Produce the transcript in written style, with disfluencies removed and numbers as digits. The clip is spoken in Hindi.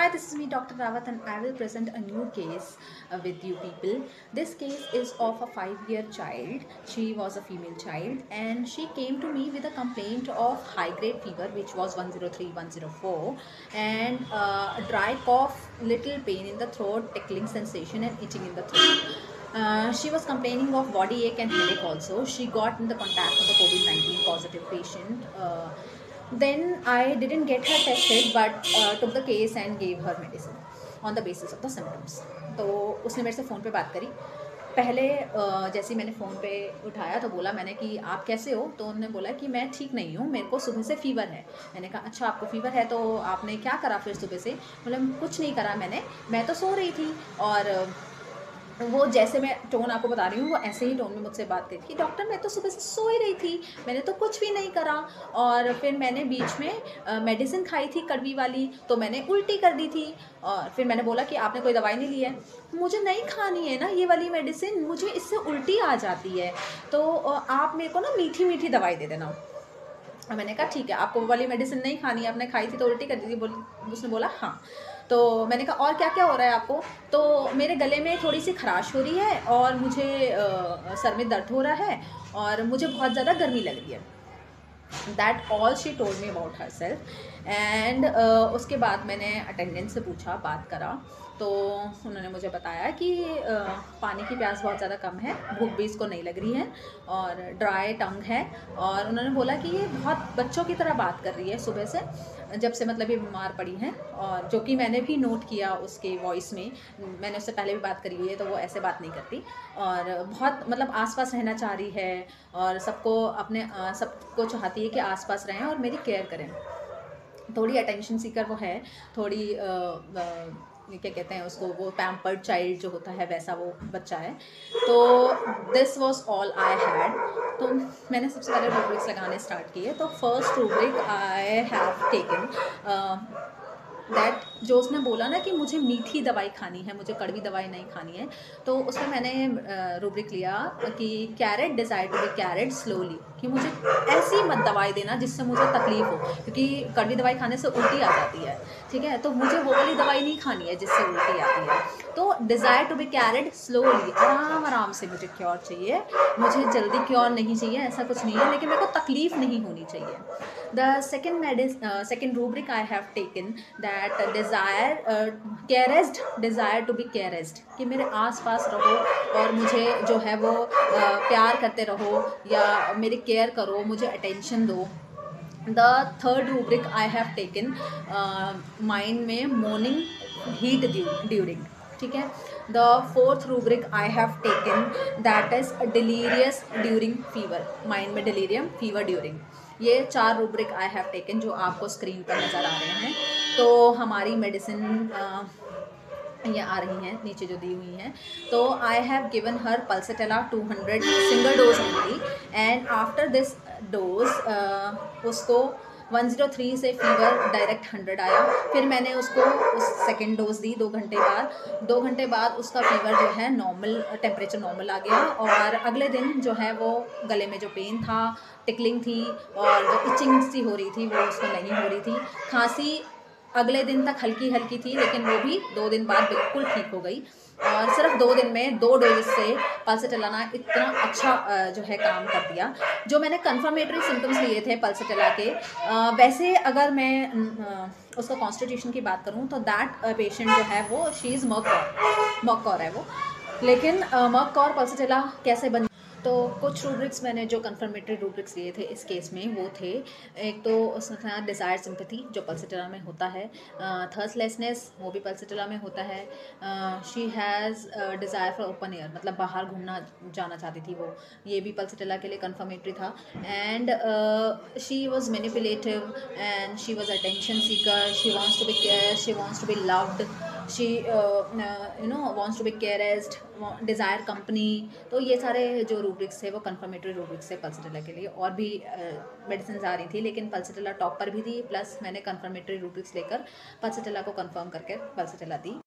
Hi, this is me, Dr. Rawat, and I will present a new case with you people. This case is of a 5-year child. She was a female child, and she came to me with a complaint of high grade fever, which was 103, 104, and a dry cough, little pain in the throat, tickling sensation, and itching in the throat. She was complaining of body ache and headache also. She got in the contact with a COVID-19 positive patient. Then I didn't get her tested, but took the case and gave her medicine on the basis of the symptoms. तो उसने मेरे से फ़ोन पे बात करी। पहले जैसे ही मैंने फ़ोन पे उठाया तो बोला मैंने कि आप कैसे हो? तो उन्होंने बोला कि मैं ठीक नहीं हूँ, मेरे को सुबह से फ़ीवर है। मैंने कहा अच्छा आपको फ़ीवर है तो आपने क्या करा फिर सुबह से? बोला कुछ नहीं करा मैंने, मैं तो सो रही थी। और वो जैसे मैं टोन आपको बता रही हूँ वो ऐसे ही टोन में मुझसे बात करी कि डॉक्टर मैं तो सुबह से सो ही रही थी, मैंने तो कुछ भी नहीं करा। और फिर मैंने बीच में मेडिसिन खाई थी कड़वी वाली, तो मैंने उल्टी कर दी थी। और फिर मैंने बोला कि आपने कोई दवाई नहीं ली है? मुझे नहीं खानी है ना ये वाली मेडिसिन, मुझे इससे उल्टी आ जाती है, तो आप मेरे को ना मीठी मीठी दवाई दे देना। और मैंने कहा ठीक है, आपको वो वाली मेडिसिन नहीं खानी है, आपने खाई थी तो उल्टी कर दी थी। उसने बोला हाँ। तो मैंने कहा और क्या क्या हो रहा है आपको? तो मेरे गले में थोड़ी सी खराश हो रही है, और मुझे सर में दर्द हो रहा है, और मुझे बहुत ज़्यादा गर्मी लग रही है। That all she told me about her self. And उसके बाद मैंने अटेंडेंट से पूछा, बात करा, तो उन्होंने मुझे बताया कि पानी की प्यास बहुत ज़्यादा कम है, भूख भी इसको नहीं लग रही है, और ड्राई टंग है। और उन्होंने बोला कि ये बहुत बच्चों की तरह बात कर रही है सुबह से, जब से मतलब ये बीमार पड़ी हैं। और जो कि मैंने भी नोट किया उसके वॉइस में, मैंने उससे पहले भी बात करी हुई है, तो वो ऐसे बात नहीं करती। और बहुत मतलब आसपास रहना चाह रही है, और सबको चाहती है कि आसपास रहें और मेरी केयर करें। थोड़ी अटेंशन सीकर वो है, थोड़ी क्या कहते हैं उसको, वो पैम्पर्ड चाइल्ड जो होता है वैसा वो बच्चा है। तो this was all I had. तो मैंने सबसे पहले रूब्रिक्स लगाने स्टार्ट किए। तो first rubric I have taken that, जो उसने बोला ना कि मुझे मीठी दवाई खानी है, मुझे कड़वी दवाई नहीं खानी है, तो उसमें मैंने रूब्रिक लिया कि carried desire to be carried slowly, कि मुझे ऐसी मत दवाई देना जिससे मुझे तकलीफ़ हो, क्योंकि कड़वी दवाई खाने से उल्टी आ जाती है, ठीक है? तो मुझे वो वाली दवाई नहीं खानी है जिससे उल्टी आती है। तो desire to be carried slowly, आराम आराम से मुझे क्योर चाहिए, मुझे जल्दी क्योर नहीं चाहिए, ऐसा कुछ नहीं है, लेकिन मेरे को तकलीफ़ नहीं होनी चाहिए। The second rubric I have taken that desire to be careist, कि मेरे आस पास रहो और मुझे जो है वो प्यार करते रहो, या मेरी केयर करो, मुझे अटेंशन दो। The third rubric I have taken mind में मॉर्निंग हीट ड्यूरिंग, ठीक है। The fourth rubric I have taken that is delirious during fever, mind में डिलीरियम, फीवर ड्यूरिंग। ये 4 रूब्रिक आई हैव टेकन जो आपको स्क्रीन पर नज़र आ रहे हैं। तो हमारी मेडिसिन ये आ रही हैं नीचे जो दी हुई हैं। तो I have given her पल्सटेला 200 single dose only, and after this dose उसको 103 से फीवर डायरेक्ट 100 आया। फिर मैंने उसको उस सेकेंड डोज दी 2 घंटे बाद। 2 घंटे बाद उसका फीवर जो है नॉर्मल, टेम्परेचर नॉर्मल आ गया, और अगले दिन जो है वो गले में जो पेन था, टिकलिंग थी, और जो इचिंग सी हो रही थी वो उसको नहीं हो रही थी। खांसी अगले दिन तक हल्की हल्की थी, लेकिन वो भी 2 दिन बाद बिल्कुल ठीक हो गई। और सिर्फ 2 दिन में 2 डोज से पल्सटेला इतना अच्छा जो है काम कर दिया। जो मैंने कन्फर्मेटरी सिम्टम्स लिए थे पल्सटेला के, वैसे अगर मैं उसका कॉन्स्टिट्यूशन की बात करूँ तो दैट पेशेंट जो है वो शी इज़ मर्क कॉर है वो। लेकिन मर्क कॉर पल्सटेला कैसे बन। तो कुछ रूब्रिक्स मैंने जो कन्फर्मेटरी रूब्रिक्स लिए थे इस केस में वो थे, एक तो उसमें था डिज़ायर सिंपैथी जो पल्सटेला में होता है, थर्स्टलेसनेस वो भी पल्सटेला में होता है, she has desire for open air, मतलब बाहर घूमना जाना चाहती थी वो, ये भी पल्सटेला के लिए कन्फर्मेटरी था। And she was manipulative, and she was attention seeker, she wants to be care, she wants to be loved, she wants to be caressed, desire company. तो ये सारे जो रूब्रिक्स थे वो कन्फर्मेटरी रूब्रिक्स थे पल्सटेला के लिए। और भी मेडिसिन आ रही थी, लेकिन पल्सटेला टॉप पर भी थी, प्लस मैंने कन्फर्मेटरी रूब्रिक्स लेकर पल्सटेला को कंफर्म करके पल्सटेला दी।